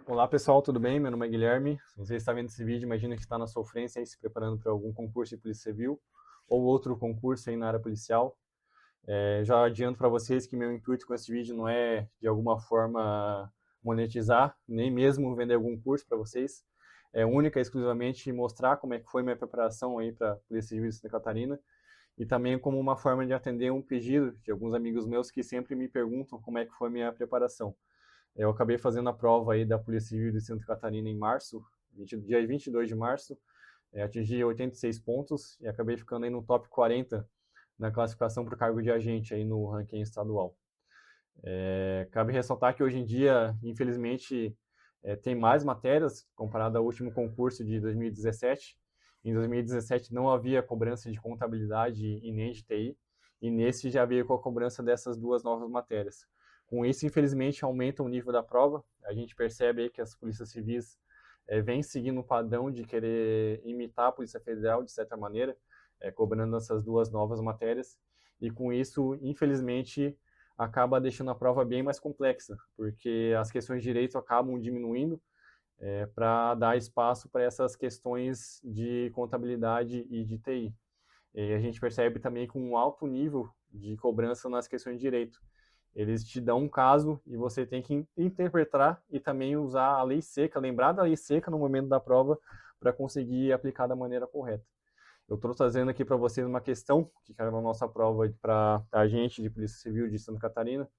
Olá pessoal, tudo bem? Meu nome é Guilherme. Se você está vendo esse vídeo, imagina que está na sofrência aí, se preparando para algum concurso de Polícia Civil ou outro concurso aí na área policial. Já adianto para vocês que meu intuito com esse vídeo não é de alguma forma monetizar, nem mesmo vender algum curso para vocês. É única e exclusivamente mostrar como é que foi minha preparação aí para a Polícia Civil de Santa Catarina e também como uma forma de atender um pedido de alguns amigos meus que sempre me perguntam como é que foi minha preparação. Eu acabei fazendo a prova aí da Polícia Civil de Santa Catarina em março, dia 22 de março, atingi 86 pontos e acabei ficando aí no top 40 na classificação para o cargo de agente aí no ranking estadual. Cabe ressaltar que hoje em dia, infelizmente, tem mais matérias comparado ao último concurso de 2017. Em 2017 não havia cobrança de contabilidade e nem de TI, e nesse já veio com a cobrança dessas duas novas matérias. Com isso, infelizmente, aumenta o nível da prova. A gente percebe aí que as polícias civis vêm seguindo o padrão de querer imitar a Polícia Federal, de certa maneira, cobrando essas duas novas matérias. E com isso, infelizmente, acaba deixando a prova bem mais complexa, porque as questões de direito acabam diminuindo para dar espaço para essas questões de contabilidade e de TI. E a gente percebe também com um alto nível de cobrança nas questões de direito. Eles te dão um caso e você tem que interpretar e também usar a lei seca, lembrar da lei seca no momento da prova para conseguir aplicar da maneira correta. Eu estou trazendo aqui para vocês uma questão que caiu na nossa prova para agente de Polícia Civil de Santa Catarina.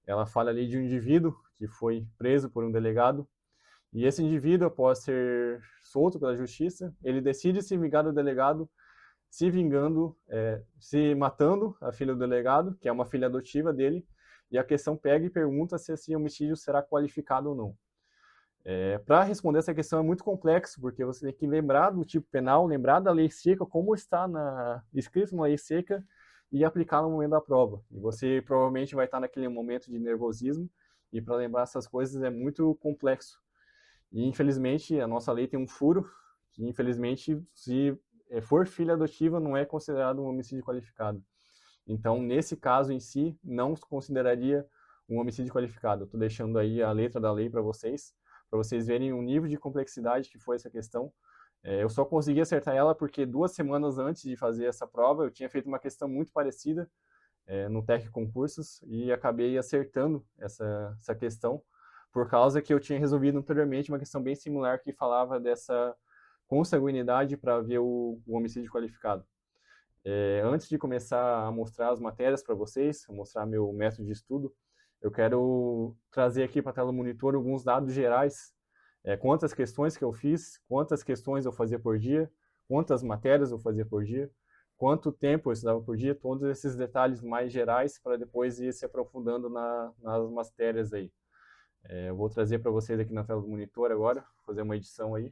Ela fala ali de um indivíduo que foi preso por um delegado e esse indivíduo, após ser solto pela justiça, ele decide se vingar do delegado, se vingando, se matando a filha do delegado, que é uma filha adotiva dele, e a questão pega e pergunta se esse homicídio será qualificado ou não. Para responder essa questão é muito complexo, porque você tem que lembrar do tipo penal, lembrar da lei seca, como está escrito na lei seca, e aplicar no momento da prova. E você provavelmente vai estar naquele momento de nervosismo, e para lembrar essas coisas é muito complexo. E infelizmente a nossa lei tem um furo, que infelizmente se for filha adotiva não é considerado um homicídio qualificado. Então, nesse caso em si, não consideraria um homicídio qualificado. Eu estou deixando aí a letra da lei para vocês verem o nível de complexidade que foi essa questão. Eu só consegui acertar ela porque 2 semanas antes de fazer essa prova, eu tinha feito uma questão muito parecida no TEC Concursos e acabei acertando essa questão por causa que eu tinha resolvido anteriormente uma questão bem similar que falava dessa consanguinidade para ver o homicídio qualificado. Antes de começar a mostrar as matérias para vocês, mostrar meu método de estudo, eu quero trazer aqui para a tela do monitor alguns dados gerais. Quantas questões que eu fiz, quantas questões eu fazia por dia, quantas matérias eu fazia por dia, quanto tempo eu estudava por dia, todos esses detalhes mais gerais para depois ir se aprofundando nas matérias aí. Eu vou trazer para vocês aqui na tela do monitor agora, fazer uma edição aí.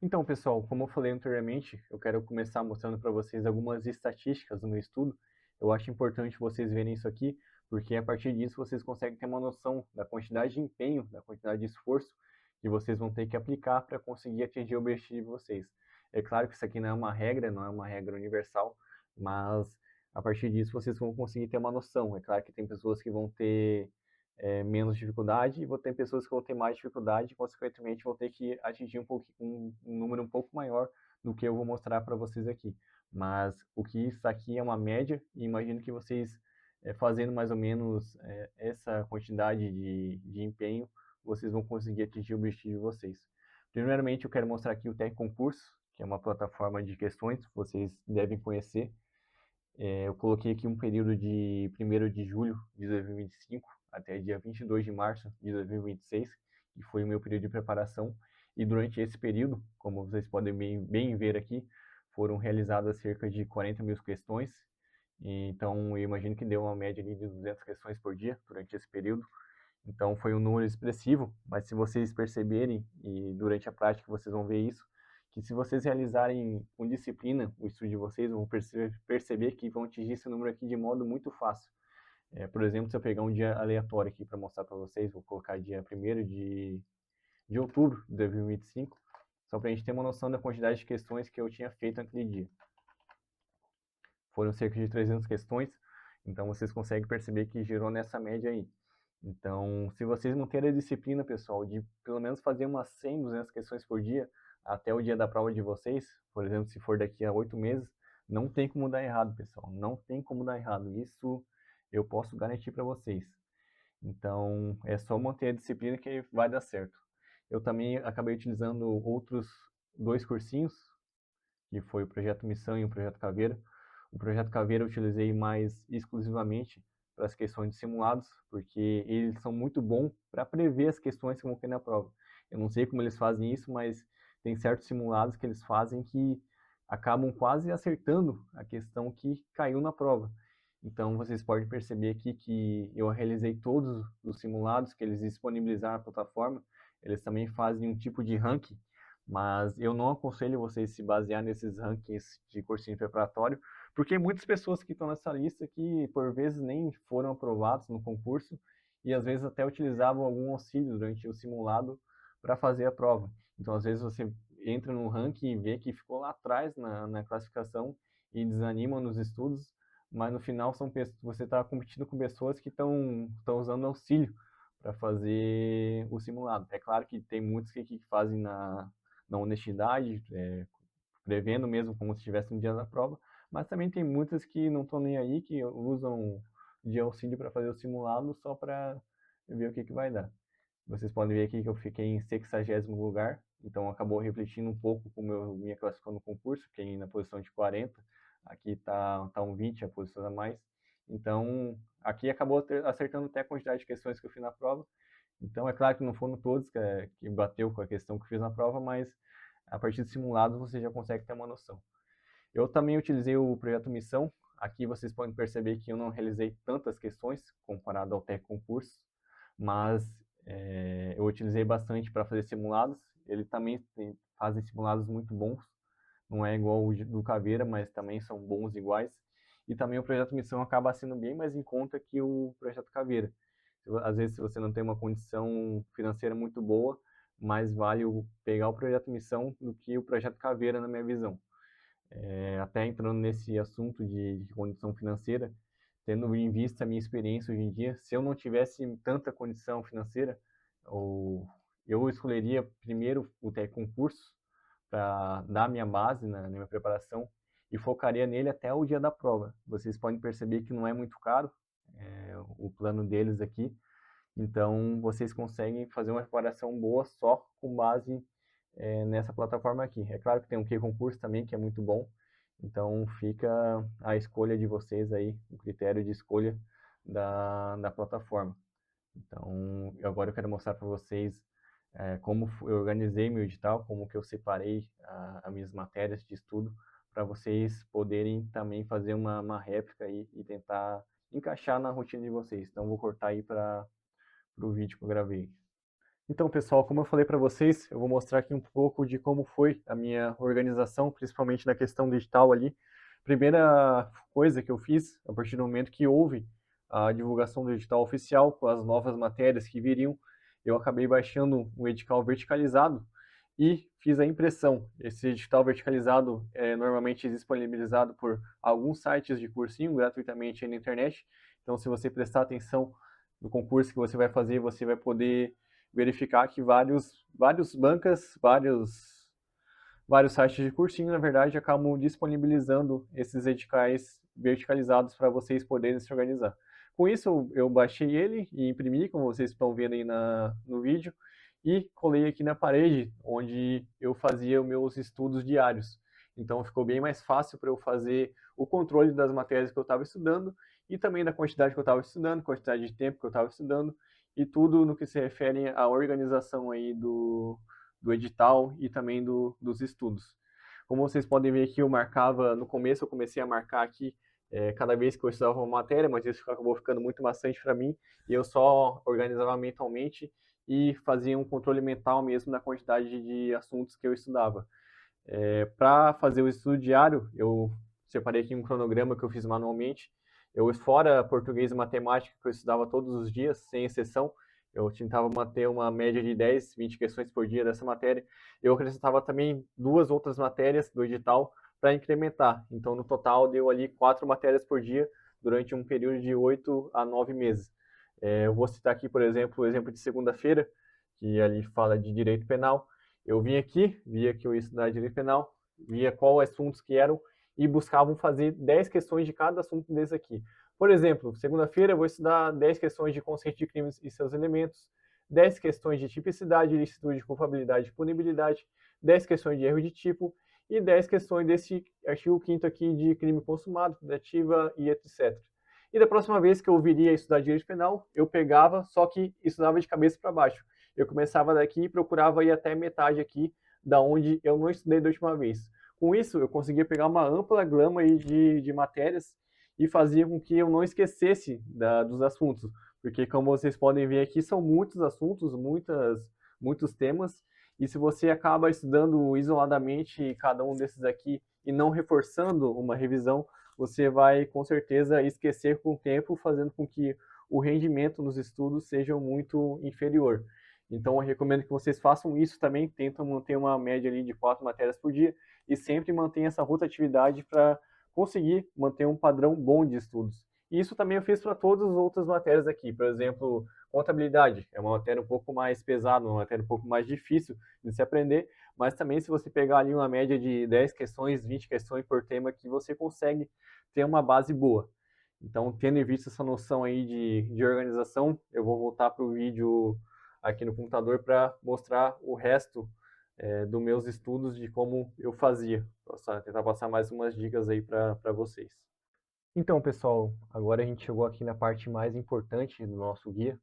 Então, pessoal, como eu falei anteriormente, eu quero começar mostrando para vocês algumas estatísticas do meu estudo. Eu acho importante vocês verem isso aqui, porque a partir disso vocês conseguem ter uma noção da quantidade de empenho, da quantidade de esforço que vocês vão ter que aplicar para conseguir atingir o objetivo de vocês. É claro que isso aqui não é uma regra, não é uma regra universal, mas a partir disso vocês vão conseguir ter uma noção. É claro que tem pessoas que vão ter menos dificuldade e vou ter pessoas que vão ter mais dificuldade e, consequentemente, vão ter que atingir um número um pouco maior do que eu vou mostrar para vocês aqui. Mas o que está aqui é uma média e imagino que vocês, fazendo mais ou menos essa quantidade de empenho, vocês vão conseguir atingir o objetivo de vocês. Primeiramente, eu quero mostrar aqui o Tec Concurso, que é uma plataforma de questões, vocês devem conhecer. Eu coloquei aqui um período de 1º de julho de 2025 até dia 22 de março de 2026, que foi o meu período de preparação. E durante esse período, como vocês podem bem ver aqui, foram realizadas cerca de 40 mil questões. Então, eu imagino que deu uma média de 200 questões por dia durante esse período. Então, foi um número expressivo, mas se vocês perceberem, e durante a prática vocês vão ver isso, que se vocês realizarem com disciplina o estudo de vocês, vão perceber que vão atingir esse número aqui de modo muito fácil. Por exemplo, se eu pegar um dia aleatório aqui para mostrar para vocês, vou colocar dia 1º de outubro de 2025, só para a gente ter uma noção da quantidade de questões que eu tinha feito naquele dia. Foram cerca de 300 questões, então vocês conseguem perceber que girou nessa média aí. Então, se vocês manterem a disciplina, pessoal, de pelo menos fazer umas 100, 200 questões por dia, até o dia da prova de vocês, por exemplo, se for daqui a 8 meses, não tem como dar errado, pessoal. Não tem como dar errado. Isso eu posso garantir para vocês. Então, é só manter a disciplina que vai dar certo. Eu também acabei utilizando outros 2 cursinhos, que foi o Projeto Missão e o Projeto Caveira. O Projeto Caveira eu utilizei mais exclusivamente para as questões de simulados, porque eles são muito bons para prever as questões que vão cair na prova. Eu não sei como eles fazem isso, mas tem certos simulados que eles fazem que acabam quase acertando a questão que caiu na prova. Então, vocês podem perceber aqui que eu realizei todos os simulados que eles disponibilizaram na plataforma. Eles também fazem um tipo de ranking, mas eu não aconselho vocês se basear nesses rankings de cursinho preparatório, porque muitas pessoas que estão nessa lista que por vezes nem foram aprovados no concurso e às vezes até utilizavam algum auxílio durante o simulado para fazer a prova. Então, às vezes você entra no ranking e vê que ficou lá atrás na classificação e desanima nos estudos, mas no final você está competindo com pessoas que estão usando auxílio para fazer o simulado. É claro que tem muitos que fazem na honestidade, prevendo mesmo como se estivesse no dia da prova, mas também tem muitas que não estão nem aí, que usam de auxílio para fazer o simulado só para ver o que vai dar. Vocês podem ver aqui que eu fiquei em 60º lugar, então acabou refletindo um pouco como eu minha classificação no concurso, fiquei na posição de 40, aqui tá um 20, a posição a mais. Então, aqui acabou acertando até a quantidade de questões que eu fiz na prova. Então, é claro que não foram todos que bateu com a questão que eu fiz na prova, mas a partir do simulado você já consegue ter uma noção. Eu também utilizei o projeto Missão. Aqui vocês podem perceber que eu não realizei tantas questões comparado ao TEC Concurso, mas eu utilizei bastante para fazer simulados. Ele também fazem simulados muito bons. Não é igual o do Caveira, mas também são bons iguais. E também o projeto Missão acaba sendo bem mais em conta que o projeto Caveira. Às vezes, se você não tem uma condição financeira muito boa, mais vale pegar o projeto Missão do que o projeto Caveira, na minha visão. Até entrando nesse assunto de condição financeira, tendo em vista a minha experiência hoje em dia, se eu não tivesse tanta condição financeira, eu escolheria primeiro o concurso para dar minha base na minha preparação e focaria nele até o dia da prova. Vocês podem perceber que não é muito caro o plano deles aqui, então vocês conseguem fazer uma preparação boa só com base nessa plataforma aqui. É claro que tem um Q-Concurso também, que é muito bom, então fica a escolha de vocês aí, o critério de escolha da plataforma. Então, agora eu quero mostrar para vocês como eu organizei meu edital, como que eu separei as minhas matérias de estudo, para vocês poderem também fazer uma réplica aí e tentar encaixar na rotina de vocês. Então, vou cortar aí para o vídeo que eu gravei. Então, pessoal, como eu falei para vocês, eu vou mostrar aqui um pouco de como foi a minha organização, principalmente na questão digital ali. Primeira coisa que eu fiz, a partir do momento que houve a divulgação do edital oficial, com as novas matérias que viriam, eu acabei baixando o edital verticalizado e fiz a impressão. Esse edital verticalizado é normalmente disponibilizado por alguns sites de cursinho gratuitamente aí na internet. Então, se você prestar atenção no concurso que você vai fazer, você vai poder verificar que vários bancas, vários sites de cursinho, na verdade, acabam disponibilizando esses editais verticalizados para vocês poderem se organizar. Com isso, eu baixei ele e imprimi, como vocês estão vendo aí no vídeo, e colei aqui na parede, onde eu fazia os meus estudos diários. Então, ficou bem mais fácil para eu fazer o controle das matérias que eu estava estudando e também da quantidade que eu estava estudando, quantidade de tempo que eu estava estudando, e tudo no que se refere à organização aí do edital e também dos estudos. Como vocês podem ver aqui, eu marcava, no começo eu comecei a marcar aqui cada vez que eu estudava uma matéria, mas isso acabou ficando muito maçante para mim, e eu só organizava mentalmente e fazia um controle mental mesmo da quantidade de assuntos que eu estudava. Para fazer o estudo diário, eu separei aqui um cronograma que eu fiz manualmente. Eu, fora português e matemática, que eu estudava todos os dias, sem exceção, eu tentava manter uma média de 10, 20 questões por dia dessa matéria. Eu acrescentava também 2 outras matérias do edital para incrementar. Então, no total, deu ali 4 matérias por dia durante um período de 8 a 9 meses. Eu vou citar aqui, por exemplo, o exemplo de segunda-feira, que ali fala de direito penal. Eu vim aqui, via que eu ia estudar direito penal, via quais assuntos que eram e buscavam fazer 10 questões de cada assunto desse aqui. Por exemplo, segunda-feira eu vou estudar 10 questões de conceito de crimes e seus elementos, 10 questões de tipicidade, licitude, culpabilidade e punibilidade, 10 questões de erro de tipo e 10 questões desse artigo 5º aqui de crime consumado, dativa e etc. E da próxima vez que eu viria a estudar direito penal, eu pegava, só que estudava de cabeça para baixo. Eu começava daqui e procurava ir até metade aqui, da onde eu não estudei da última vez. Com isso, eu conseguia pegar uma ampla gama aí de matérias e fazia com que eu não esquecesse dos assuntos. Porque, como vocês podem ver aqui, são muitos assuntos, muitos temas, e se você acaba estudando isoladamente cada um desses aqui e não reforçando uma revisão, você vai com certeza esquecer com o tempo, fazendo com que o rendimento nos estudos seja muito inferior. Então, eu recomendo que vocês façam isso também, tentam manter uma média ali de 4 matérias por dia e sempre mantenham essa rotatividade para conseguir manter um padrão bom de estudos. E isso também eu fiz para todas as outras matérias aqui. Por exemplo, contabilidade é uma matéria um pouco mais pesada, uma matéria um pouco mais difícil de se aprender, mas também se você pegar ali uma média de 10 questões, 20 questões por tema, que você consegue ter uma base boa. Então, tendo em vista essa noção aí de organização, eu vou voltar para o vídeo aqui no computador para mostrar o resto dos meus estudos de como eu fazia. Tentar passar mais umas dicas aí para vocês. Então, pessoal, agora a gente chegou aqui na parte mais importante do nosso guia.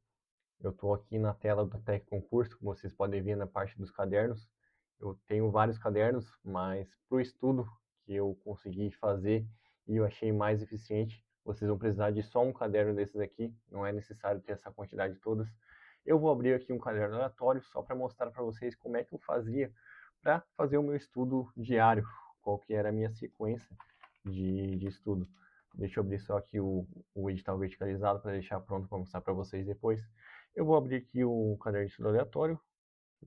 Eu estou aqui na tela do Tec Concurso, como vocês podem ver na parte dos cadernos. Eu tenho vários cadernos, mas para o estudo que eu consegui fazer e eu achei mais eficiente, vocês vão precisar de só um caderno desses aqui, não é necessário ter essa quantidade todas. Eu vou abrir aqui um caderno aleatório só para mostrar para vocês como é que eu fazia para fazer o meu estudo diário, qual que era a minha sequência de estudo. Deixa eu abrir só aqui o edital verticalizado para deixar pronto para mostrar para vocês depois. Eu vou abrir aqui o caderno de estudo aleatório,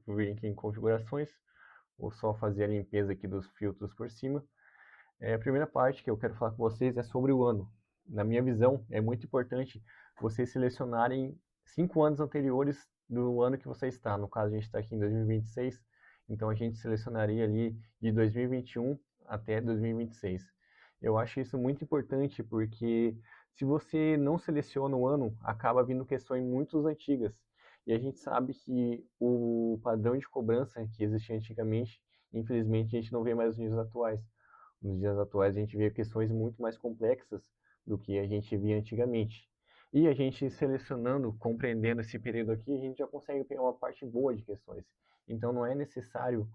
vou vir aqui em configurações, vou só fazer a limpeza aqui dos filtros por cima. A primeira parte que eu quero falar com vocês é sobre o ano. Na minha visão, é muito importante vocês selecionarem 5 anos anteriores do ano que você está. No caso, a gente está aqui em 2026, então a gente selecionaria ali de 2021 até 2026. Eu acho isso muito importante porque se você não seleciona o ano, acaba vindo questões muito antigas. E a gente sabe que o padrão de cobrança que existia antigamente, infelizmente a gente não vê mais nos dias atuais. Nos dias atuais a gente vê questões muito mais complexas do que a gente via antigamente. E a gente selecionando, compreendendo esse período aqui, a gente já consegue pegar uma parte boa de questões. Então não é necessário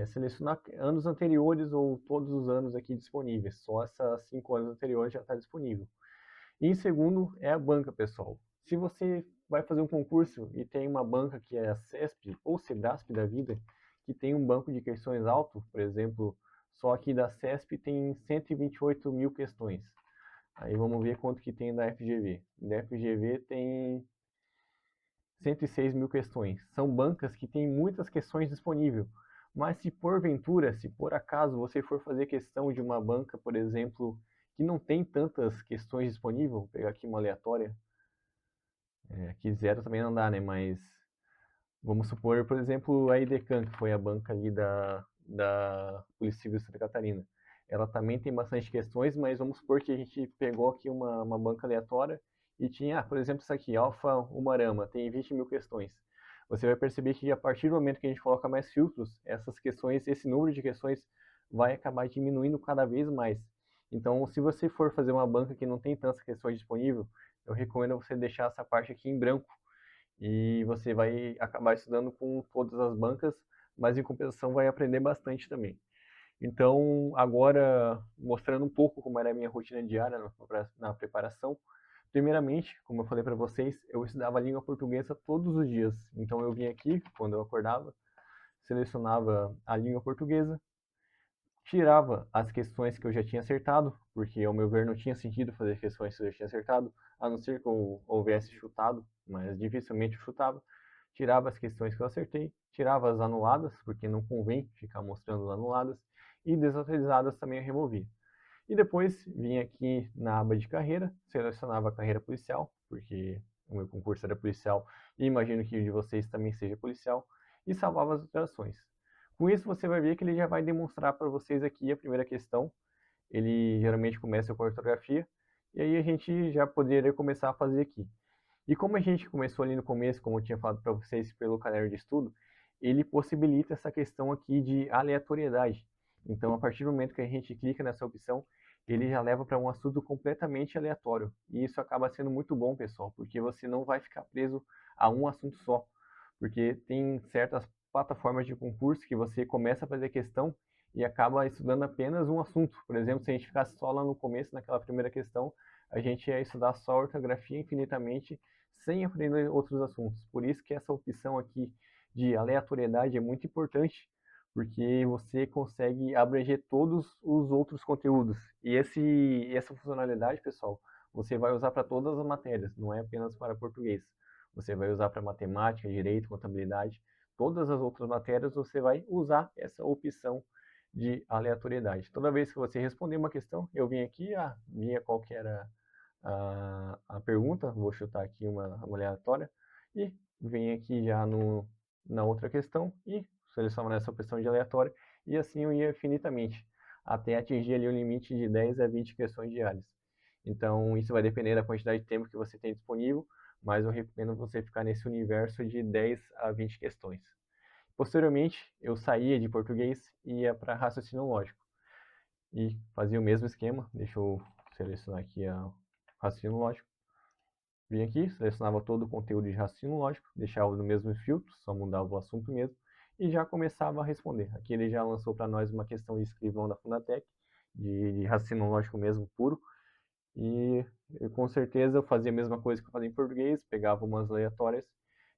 selecionar anos anteriores ou todos os anos aqui disponíveis. Só essas 5 anos anteriores já está disponível. E em segundo é a banca, pessoal. Se você vai fazer um concurso e tem uma banca que é a CESP ou CEBRASP da vida, que tem um banco de questões alto, por exemplo, só aqui da CESP tem 128 mil questões. Aí vamos ver quanto que tem da FGV. Da FGV tem 106 mil questões. São bancas que têm muitas questões disponíveis. Mas se porventura, se por acaso você for fazer questão de uma banca, por exemplo, que não tem tantas questões disponíveis, vou pegar aqui uma aleatória, aqui zero também não dá, né? Mas vamos supor, por exemplo, a IDECAN, que foi a banca ali da Polícia Civil de Santa Catarina. Ela também tem bastante questões, mas vamos supor que a gente pegou aqui uma banca aleatória e tinha, por exemplo, isso aqui, Alfa Umarama, tem 20 mil questões. Você vai perceber que a partir do momento que a gente coloca mais filtros, essas questões, esse número de questões vai acabar diminuindo cada vez mais. Então, se você for fazer uma banca que não tem tantas questões disponíveis, eu recomendo você deixar essa parte aqui em branco, e você vai acabar estudando com todas as bancas, mas em compensação vai aprender bastante também. Então, agora, mostrando um pouco como era a minha rotina diária na preparação, primeiramente, como eu falei para vocês, eu estudava a língua portuguesa todos os dias. Então, eu vinha aqui, quando eu acordava, selecionava a língua portuguesa, tirava as questões que eu já tinha acertado, porque ao meu ver não tinha sentido fazer questões que eu já tinha acertado, a não ser que eu houvesse chutado, mas dificilmente eu chutava. Tirava as questões que eu acertei, tirava as anuladas, porque não convém ficar mostrando anuladas, e desautorizadas também eu removia. E depois vinha aqui na aba de carreira, selecionava a carreira policial, porque o meu concurso era policial, e imagino que o de vocês também seja policial, e salvava as alterações. Com isso, você vai ver que ele já vai demonstrar para vocês aqui a primeira questão. Ele geralmente começa com a ortografia, e aí a gente já poderia começar a fazer aqui. E como a gente começou ali no começo, como eu tinha falado para vocês pelo caderno de estudo, ele possibilita essa questão aqui de aleatoriedade. Então, a partir do momento que a gente clica nessa opção, ele já leva para um assunto completamente aleatório. E isso acaba sendo muito bom, pessoal, porque você não vai ficar preso a um assunto só. Porque tem certas plataformas de concurso que você começa a fazer questão e acaba estudando apenas um assunto. Por exemplo, se a gente ficasse só lá no começo, naquela primeira questão, a gente ia estudar só ortografia infinitamente, sem aprender outros assuntos. Por isso que essa opção aqui de aleatoriedade é muito importante, porque você consegue abranger todos os outros conteúdos. E essa funcionalidade, pessoal, você vai usar para todas as matérias, não é apenas para português. Você vai usar para matemática, direito, contabilidade, todas as outras matérias você vai usar essa opção de aleatoriedade. Toda vez que você responder uma questão, eu vim aqui, vinha qual que era a pergunta, vou chutar aqui uma aleatória, e vem aqui já na outra questão e selecionar essa opção de aleatória, e assim eu ia infinitamente, até atingir ali o limite de 10 a 20 questões diárias. Então isso vai depender da quantidade de tempo que você tem disponível, mas eu recomendo você ficar nesse universo de 10 a 20 questões. Posteriormente, eu saía de português e ia para raciocínio lógico. E fazia o mesmo esquema, deixa eu selecionar aqui o raciocínio lógico. Vinha aqui, selecionava todo o conteúdo de raciocínio lógico, deixava no mesmo filtro, só mudava o assunto mesmo, e já começava a responder. Aqui ele já lançou para nós uma questão de escrivão da Fundatec, de raciocínio lógico mesmo, puro, e com certeza eu fazia a mesma coisa que eu fazia em português, pegava umas aleatórias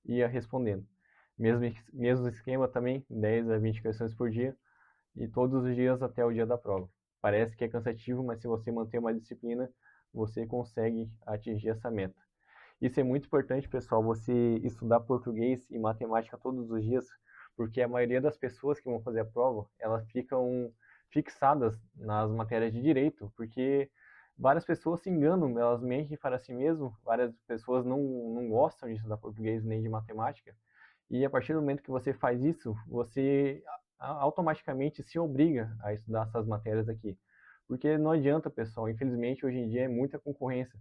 e ia respondendo. Mesmo esquema também, 10 a 20 questões por dia, e todos os dias até o dia da prova. Parece que é cansativo, mas se você manter uma disciplina, você consegue atingir essa meta. Isso é muito importante, pessoal, você estudar português e matemática todos os dias, porque a maioria das pessoas que vão fazer a prova, elas ficam fixadas nas matérias de direito, porque várias pessoas se enganam, elas mentem para si mesmo, várias pessoas não gostam de estudar português nem de matemática, e a partir do momento que você faz isso, você automaticamente se obriga a estudar essas matérias aqui. Porque não adianta, pessoal, infelizmente hoje em dia é muita concorrência.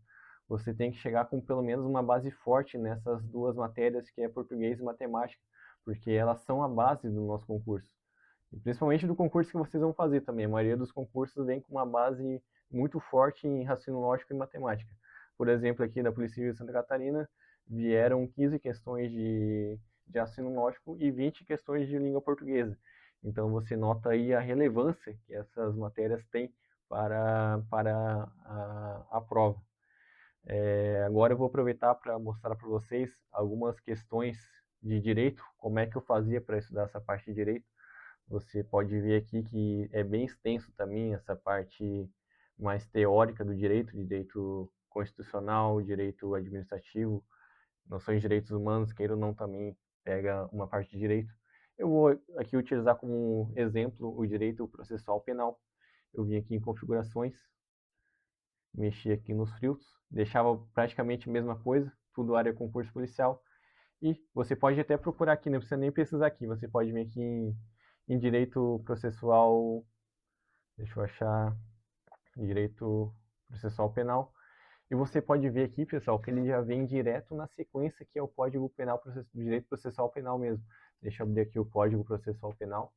Você tem que chegar com pelo menos uma base forte nessas duas matérias, que é português e matemática, porque elas são a base do nosso concurso. E principalmente do concurso que vocês vão fazer também. A maioria dos concursos vem com uma base muito forte em raciocínio lógico e matemática. Por exemplo, aqui da Polícia Civil de Santa Catarina, vieram 15 questões de raciocínio lógico e 20 questões de língua portuguesa. Então você nota aí a relevância que essas matérias têm para a prova. Agora eu vou aproveitar para mostrar para vocês algumas questões de direito, como é que eu fazia para estudar essa parte de direito. Você pode ver aqui que é bem extenso também essa parte mais teórica do direito constitucional, direito administrativo, noções de direitos humanos, queira ou não, também pega uma parte de direito. Eu vou aqui utilizar como exemplo o direito processual penal. Eu vim aqui em configurações, mexi aqui nos filtros, deixava praticamente a mesma coisa, tudo área concurso policial. E você pode até procurar aqui, não precisa nem pesquisar aqui, você pode vir aqui em direito processual, deixa eu achar, direito processual penal. E você pode ver aqui, pessoal, que ele já vem direto na sequência que é o Código Penal, Direito Processual Penal mesmo. Deixa eu abrir aqui o Código Processual Penal,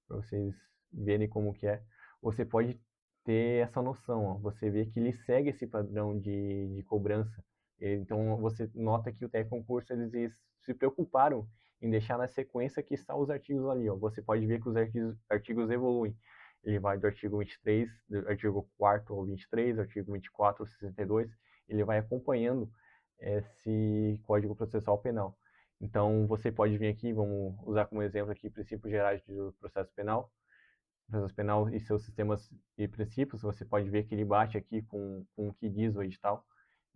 para vocês verem como que é. Você pode ter essa noção, ó. Você vê que ele segue esse padrão de cobrança. Então, você nota que o TR-Concurso, eles se preocuparam em deixar na sequência que estão os artigos ali, ó. Você pode ver que os artigos evoluem. Ele vai do artigo 23, do artigo 4º ao 23, artigo 24 ao 62, ele vai acompanhando esse Código Processual Penal. Então, você pode vir aqui, vamos usar como exemplo aqui princípios gerais do processo penal. O processo penal e seus sistemas e princípios, você pode ver que ele bate aqui com o que diz o edital.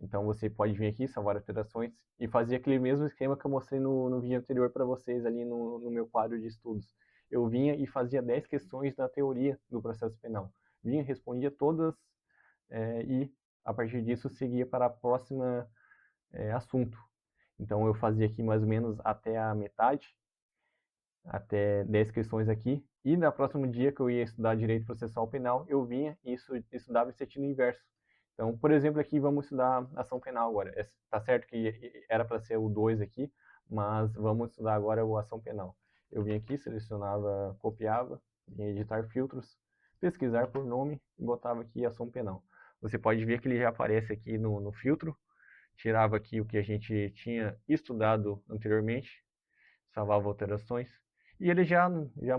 Então, você pode vir aqui, salvar alterações e fazer aquele mesmo esquema que eu mostrei no vídeo anterior para vocês ali no meu quadro de estudos. Eu vinha e fazia 10 questões da teoria do processo penal. Vinha, respondia todas e, a partir disso, seguia para a próxima assunto. Então eu fazia aqui mais ou menos até a metade, até 10 questões aqui, e no próximo dia que eu ia estudar direito processual penal, eu vinha e estudava em sentido inverso. Então, por exemplo, aqui vamos estudar ação penal agora. Tá certo que era para ser o 2 aqui, mas vamos estudar agora o ação penal. Eu vinha aqui, selecionava, copiava, vinha editar filtros, pesquisar por nome e botava aqui ação penal. Você pode ver que ele já aparece aqui no filtro, tirava aqui o que a gente tinha estudado anteriormente, salvava alterações, e ele já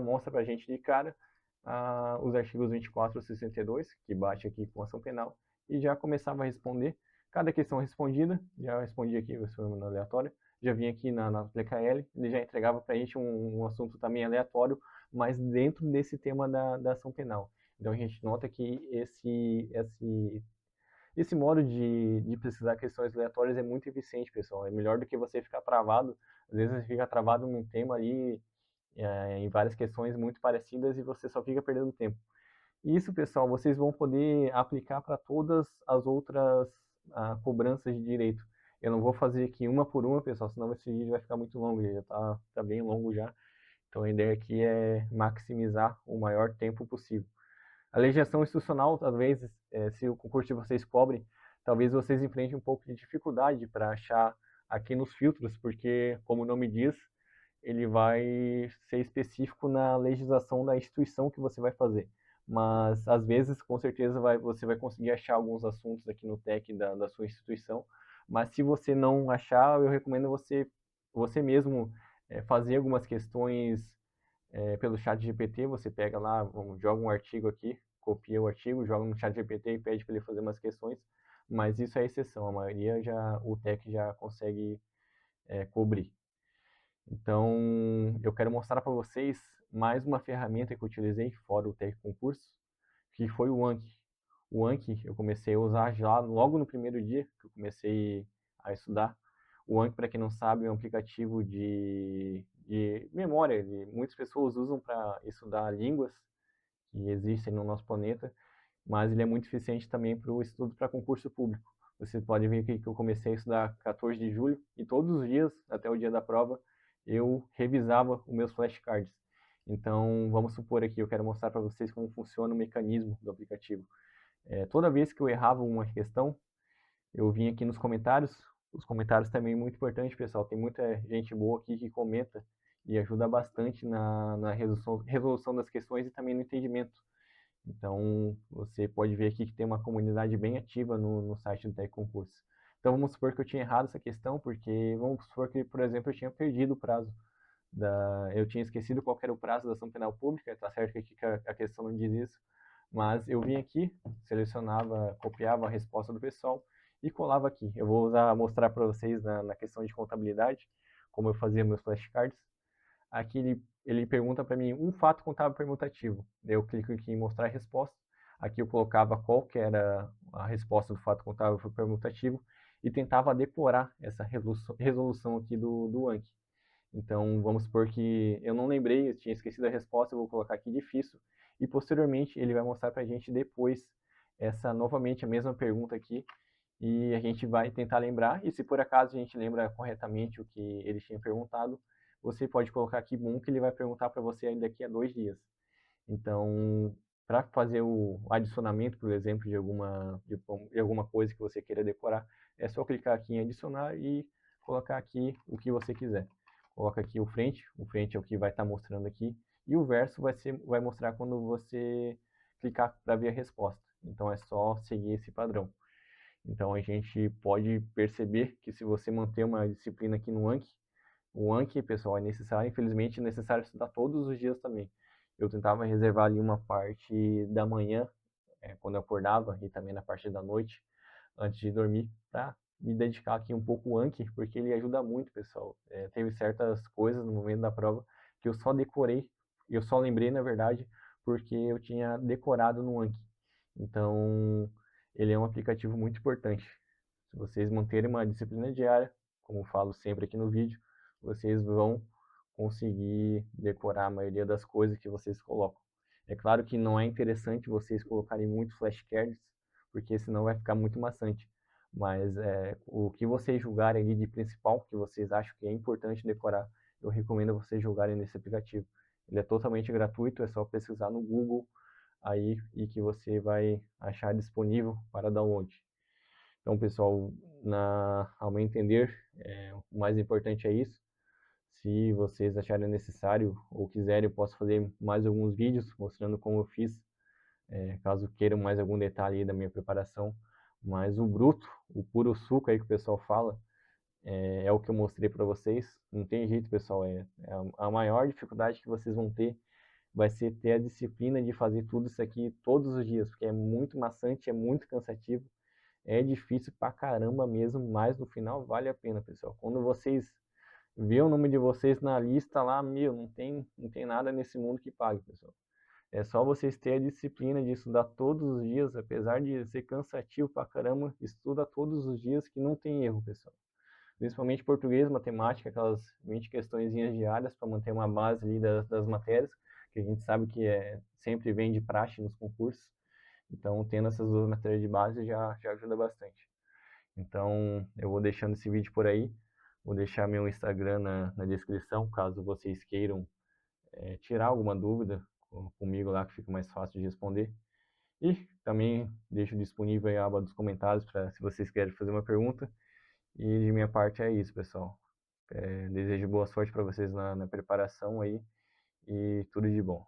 mostra para a gente de cara os artigos 24 e 62, que bate aqui com ação penal, e já começava a responder. Cada questão respondida, já respondia aqui, se for aleatório, já vinha aqui na PKL, ele já entregava para a gente um assunto também aleatório, mas dentro desse tema da ação penal. Então a gente nota que esse modo de pesquisar questões aleatórias é muito eficiente, pessoal. É melhor do que você ficar travado. Às vezes você fica travado num tema ali, em várias questões muito parecidas e você só fica perdendo tempo. Isso, pessoal, vocês vão poder aplicar para todas as outras cobranças de direito. Eu não vou fazer aqui uma por uma, pessoal, senão esse vídeo vai ficar muito longo, já tá bem longo já. Então a ideia aqui é maximizar o maior tempo possível. A legislação institucional, às vezes, se o concurso de vocês cobre, talvez vocês enfrentem um pouco de dificuldade para achar aqui nos filtros, porque, como o nome diz, ele vai ser específico na legislação da instituição que você vai fazer. Mas, às vezes, com certeza, você vai conseguir achar alguns assuntos aqui no TEC da sua instituição. Mas, se você não achar, eu recomendo você mesmo fazer algumas questões pelo chat GPT. Você pega lá, joga um artigo aqui, copia o artigo, joga no chat GPT e pede para ele fazer umas questões. Mas isso é exceção, a maioria o TEC já consegue cobrir. Então, eu quero mostrar para vocês mais uma ferramenta que eu utilizei fora o TEC Concurso, que foi o Anki. O Anki eu comecei a usar já logo no primeiro dia que eu comecei a estudar. O Anki, para quem não sabe, é um aplicativo de memória. Muitas pessoas usam para estudar línguas que existem no nosso planeta, mas ele é muito eficiente também para o estudo para concurso público. Você pode ver aqui que eu comecei a estudar 14 de julho e todos os dias, até o dia da prova, eu revisava os meus flashcards. Então, vamos supor aqui, eu quero mostrar para vocês como funciona o mecanismo do aplicativo. Toda vez que eu errava uma questão, eu vinha aqui nos comentários. Os comentários também é muito importante, pessoal. Tem muita gente boa aqui que comenta e ajuda bastante na resolução das questões e também no entendimento. Então, você pode ver aqui que tem uma comunidade bem ativa no site do TEC Concurso. Então, vamos supor que eu tinha errado essa questão, porque vamos supor que, por exemplo, eu tinha perdido o prazo. Eu tinha esquecido qual era o prazo da ação penal pública, tá certo que aqui a questão não diz isso, mas eu vim aqui, selecionava, copiava a resposta do pessoal e colava aqui. Eu vou mostrar para vocês na questão de contabilidade, como eu fazia meus flashcards. Aqui ele pergunta para mim um fato contábil permutativo. Eu clico aqui em mostrar a resposta. Aqui eu colocava qual que era a resposta do fato contábil permutativo e tentava decorar essa resolução aqui do Anki. Então, vamos supor que eu não lembrei, eu tinha esquecido a resposta, eu vou colocar aqui difícil. E posteriormente ele vai mostrar para a gente depois novamente a mesma pergunta aqui. E a gente vai tentar lembrar, e se por acaso a gente lembra corretamente o que ele tinha perguntado, você pode colocar aqui bom que ele vai perguntar para você daqui a 2 dias. Então, para fazer o adicionamento, por exemplo, de alguma coisa que você queira decorar, é só clicar aqui em adicionar e colocar aqui o que você quiser. Coloca aqui o frente é o que vai estar mostrando aqui, e o verso vai mostrar quando você clicar para ver a resposta. Então é só seguir esse padrão. Então a gente pode perceber que se você manter uma disciplina aqui no Anki, o Anki, pessoal, é necessário, infelizmente é necessário estudar todos os dias também. Eu tentava reservar ali uma parte da manhã, quando eu acordava, e também na parte da noite, antes de dormir, para me dedicar aqui um pouco ao Anki, porque ele ajuda muito, pessoal. Teve certas coisas no momento da prova que eu só decorei, eu só lembrei, na verdade, porque eu tinha decorado no Anki. Então, ele é um aplicativo muito importante. Se vocês manterem uma disciplina diária, como eu falo sempre aqui no vídeo, vocês vão conseguir decorar a maioria das coisas que vocês colocam. É claro que não é interessante vocês colocarem muito flashcards, porque senão vai ficar muito maçante. mas o que vocês julgarem ali de principal, que vocês acham que é importante decorar, eu recomendo vocês jogarem nesse aplicativo. Ele é totalmente gratuito, é só pesquisar no Google aí e que você vai achar disponível para download. Então, pessoal, ao meu entender, o mais importante é isso. Se vocês acharem necessário ou quiserem, eu posso fazer mais alguns vídeos mostrando como eu fiz, caso queiram mais algum detalhe aí da minha preparação. Mas o bruto, o puro suco aí que o pessoal fala, é o que eu mostrei para vocês. Não tem jeito, pessoal. A maior dificuldade que vocês vão ter vai ser ter a disciplina de fazer tudo isso aqui todos os dias, porque é muito maçante, é muito cansativo, é difícil pra caramba mesmo, mas no final vale a pena, pessoal. Quando vocês vê o nome de vocês na lista lá, não tem nada nesse mundo que pague, pessoal. É só vocês terem a disciplina de estudar todos os dias, apesar de ser cansativo pra caramba, estuda todos os dias que não tem erro, pessoal. Principalmente português, matemática, aquelas 20 questõezinhas diárias para manter uma base ali das matérias, que a gente sabe que sempre vem de praxe nos concursos. Então, tendo essas duas matérias de base já ajuda bastante. Então, eu vou deixando esse vídeo por aí. Vou deixar meu Instagram na descrição, caso vocês queiram tirar alguma dúvida comigo lá, que fica mais fácil de responder. E também deixo disponível a aba dos comentários para se vocês querem fazer uma pergunta. E de minha parte é isso, pessoal. Desejo boa sorte para vocês na preparação aí e tudo de bom.